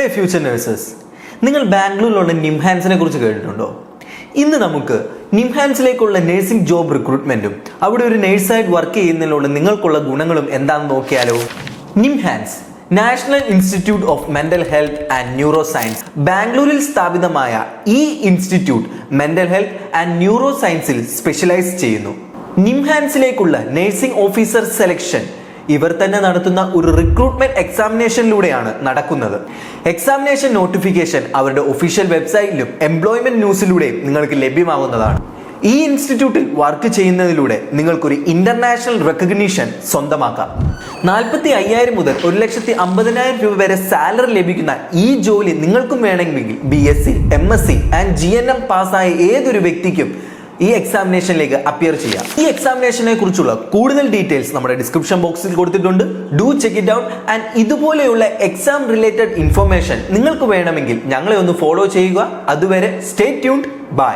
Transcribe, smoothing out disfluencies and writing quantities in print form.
ഹേ future nurses, നിങ്ങൾ ബാംഗ്ലൂരിലുള്ള നിംഹാൻസിനെ കുറിച്ച് കേട്ടിട്ടുണ്ടോ? ഇന്ന് നമുക്ക് നിംഹാൻസിലേക്കുള്ള നഴ്സിംഗ് ജോബ് റിക്രൂട്ട്മെന്റും അവിടെ ഒരു നഴ്സായിട്ട് വർക്ക് ചെയ്യുന്നതിലുള്ള നിങ്ങൾക്കുള്ള ഗുണങ്ങളും എന്താണെന്ന് നോക്കിയാലോ. NIMHANS national institute of mental health and neuro science. ബാംഗ്ലൂരിൽ സ്ഥാപിതമായ ഈ institute mental health and neuro സയൻസിൽ സ്പെഷ്യലൈസ് ചെയ്യുന്നു. നിംഹാൻസിലേക്കുള്ള നഴ്സിംഗ് ഓഫീസർ സെലക്ഷൻ ഇവർ തന്നെ നടത്തുന്ന ഒരു റിക്രൂട്ട്മെന്റ് എക്സാമിനേഷനിലൂടെയാണ് നടക്കുന്നത്. എക്സാമിനേഷൻ നോട്ടിഫിക്കേഷൻ അവരുടെ ഒഫീഷ്യൽ വെബ്സൈറ്റിലും എംപ്ലോയ്മെന്റ് ന്യൂസിലൂടെയും നിങ്ങൾക്ക് ലഭ്യമാവുന്നതാണ്. ഈ ഇൻസ്റ്റിറ്റ്യൂട്ടിൽ വർക്ക് ചെയ്യുന്നതിലൂടെ നിങ്ങൾക്കൊരു ഇന്റർനാഷണൽ റെക്കഗ്നീഷൻ സ്വന്തമാക്കാം. 45,000 മുതൽ 1,50,000 രൂപ വരെ സാലറി ലഭിക്കുന്ന ഈ ജോലി നിങ്ങൾക്കും വേണമെങ്കിൽ BSc, MSc ആൻഡ് GNM പാസ്സായ ഏതൊരു വ്യക്തിക്കും ഈ എക്സാമിനേഷനിലേക്ക് അപ്പിയർ ചെയ്യാം. ഈ എക്സാമിനേഷനെ കുറിച്ചുള്ള കൂടുതൽ ഡീറ്റെയിൽസ് നമ്മുടെ ഡിസ്ക്രിപ്ഷൻ ബോക്സിൽ കൊടുത്തിട്ടുണ്ട്. Do check it out. And ഇതുപോലെയുള്ള എക്സാം റിലേറ്റഡ് ഇൻഫർമേഷൻ നിങ്ങൾക്ക് വേണമെങ്കിൽ ഞങ്ങളെ ഒന്ന് ഫോളോ ചെയ്യുക. അതുവരെ സ്റ്റേ ട്യൂൺഡ്. ബൈ.